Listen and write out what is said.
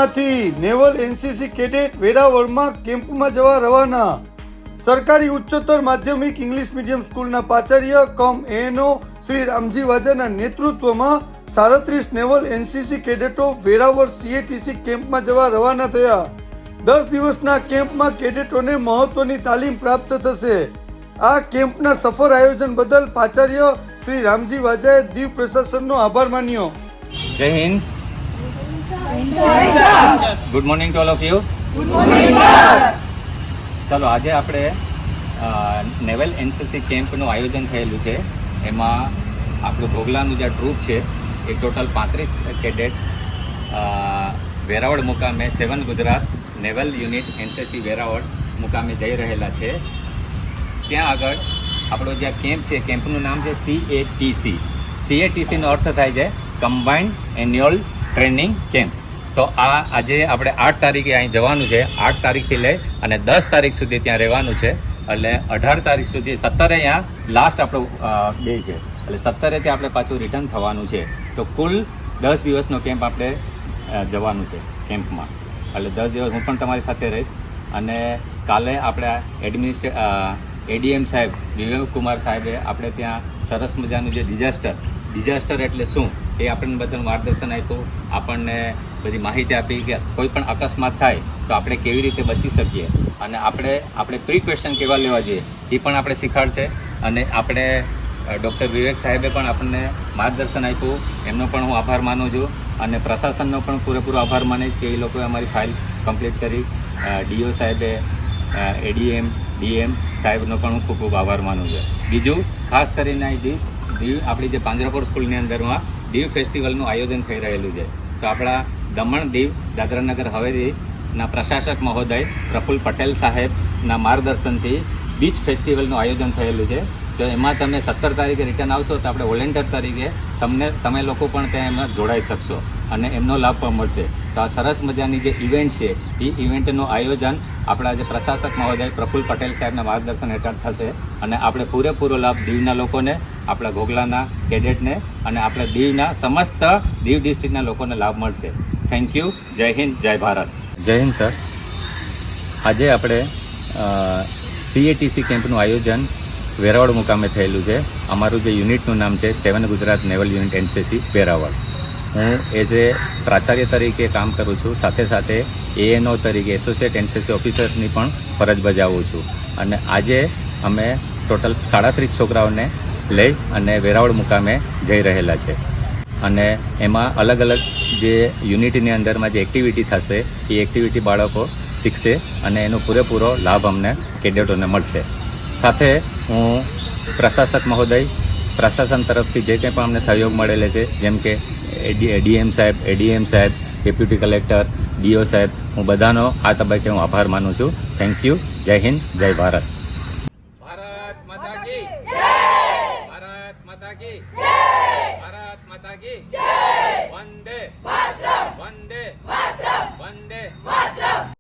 કેમ્પમાંથી naval NCC cadet વેરાવળમાં કેમ્પમાં જવા રવાના. સરકારી ઉચ્ચતર માધ્યમિક ઇંગ્લિશ મીડિયમ સ્કૂલના પ્રાચાર્ય કમ એએનઓ શ્રી રામજી વાજાના નેતૃત્વમાં 37 નેવલ એનસીસી કેડેટો વેરાવળ સીએટીસી કેમ્પમાં જવા રવાના થયા. 10 દિવસના કેમ્પમાં કેડેટોને મહત્વની તાલીમ પ્રાપ્ત થશે. આ કેમ્પના સફળ આયોજન બદલ પ્રાચાર્ય શ્રી રામજી વાજાએ દીવ પ્રશાસનનો આભાર માન્યો. જય Hind. Good morning to all of you. Good morning sir. ચાલો, આજે આપણે નેવલ એનસીસી કેમ્પનું આયોજન થયેલું છે. એમાં આપણું ઘોઘલાનું જે ટ્રુપ છે એ ટોટલ 35 કેડેટ વેરાવળ મુકામે 7 Gujarat naval unit NCC Veraval મુકામે જઈ રહેલા છે. ત્યાં આગળ આપણો જે કેમ્પ છે, કેમ્પનું નામ છે CATC. CATCનો અર્થ થાય છે કમ્બાઇન્ડ એન્યુઅલ ટ્રેનિંગ કેમ્પ. તો આજે આપણે 8 તારીખે અહીં જવાનું છે. 8 તારીખથી લઈ અને 10 તારીખ સુધી ત્યાં રહેવાનું છે. એટલે 18 તારીખ સુધી 17 અહીંયા લાસ્ટ આપણો ડે છે. એટલે 17 થી આપણે પાછું રિટર્ન થવાનું છે. તો કુલ 10 દિવસનો કેમ્પ આપણે જવાનું છે કેમ્પમાં. એટલે 10 દિવસ હું પણ તમારી સાથે રહીશ. અને કાલે આપણે એડીએમ સાહેબ વિવેક કુમાર સાહેબે આપણે ત્યાં સરસ મજાનું જે ડિઝાસ્ટર એટલે શું એ આપણને બધાનું માર્ગદર્શન આપ્યું. આપણને બધી માહિતી આપી કે કોઈ પણ અકસ્માત થાય તો આપણે કેવી રીતે બચી શકીએ અને આપણે પ્રિકોશન કેવા લેવા જોઈએ એ પણ આપણે શીખવાડશે. અને આપણે ડૉક્ટર વિવેક સાહેબે પણ આપણને માર્ગદર્શન આપ્યું. એમનો પણ હું આભાર માનું છું. અને પ્રશાસનનો પણ પૂરેપૂરો આભાર માનીશ કે એ લોકોએ અમારી ફાઇલ કમ્પ્લીટ કરી. ડીઓ સાહેબે, એડીએમ, ડીએમ સાહેબનો પણ હું ખૂબ ખૂબ આભાર માનું છું. બીજું ખાસ કરીને દીવ આપણી જે પાંજરાપોળ સ્કૂલની અંદરમાં દીવ ફેસ્ટિવલનું આયોજન થઈ રહેલું છે. તો આપણા દમણ, દીવ, દાદરાનગર હવેલીના પ્રશાસક મહોદય પ્રફુલ્લ પટેલ સાહેબના માર્ગદર્શનથી બીચ ફેસ્ટિવલનું આયોજન થયેલું છે. તો એમાં તમે 17 તારીખે રિટર્ન આવશો તો આપણે વોલેન્ટિયર તરીકે તમે લોકો પણ ત્યાં એમાં જોડાઈ શકશો અને એમનો લાભ પણ મળશે. તો આ સરસ મજાની જે ઇવેન્ટ છે એ ઇવેન્ટનું આયોજન આપણા જે પ્રશાસક મહોદય પ્રફુલ્લ પટેલ સાહેબના માર્ગદર્શન હેઠળ થશે. અને આપણે પૂરેપૂરો લાભ દીવના લોકોને, આપણા ઘોઘલાના કેડેટને અને આપણા દીવના સમસ્ત દીવ ડિસ્ટ્રિક્ટના લોકોને લાભ મળશે. Thank you. જય હિન્દ, જય ભારત. જય હિન્દ સર. આજે આપણે CATC કેમ્પનું આયોજન વેરાવળ મુકામે થયેલું છે. અમારું જે યુનિટનું નામ છે 7 Gujarat naval unit NCC Veraval. હું એઝ એ પ્રાચાર્ય તરીકે કામ કરું છું. સાથે સાથે ANO તરીકે એસોસિએટ એનસીસી ઓફિસરની પણ ફરજ બજાવું છું. અને આજે અમે ટોટલ 37 છોકરાઓને લઈ અને વેરાવળ મુકામે જઈ રહેલા છે. અને એમાં અલગ અલગ જે યુનિટની અંદરમાં જે એક્ટિવિટી થશે એ એક્ટિવિટી બાળકો શીખશે અને એનો પૂરેપૂરો લાભ અમને કેડેટોને મળશે. સાથે હું પ્રશાસક મહોદય, પ્રશાસન તરફથી જે કંઈ પણ અમને સહયોગ મળેલો છે, જેમ કે ડીએમ સાહેબ, એડીએમ સાહેબ, ડેપ્યુટી કલેક્ટર, ડીઓ સાહેબ, હું બધાનો આ તબક્કે હું આભાર માનું છું. Thank you. જય હિન્દ, જય ભારત. ભારત માતા કી જય. ભારત માતા કી જય. ભારત માતા કી જય. વંદે માતરમ. વંદે માતરમ. વંદે માતરમ.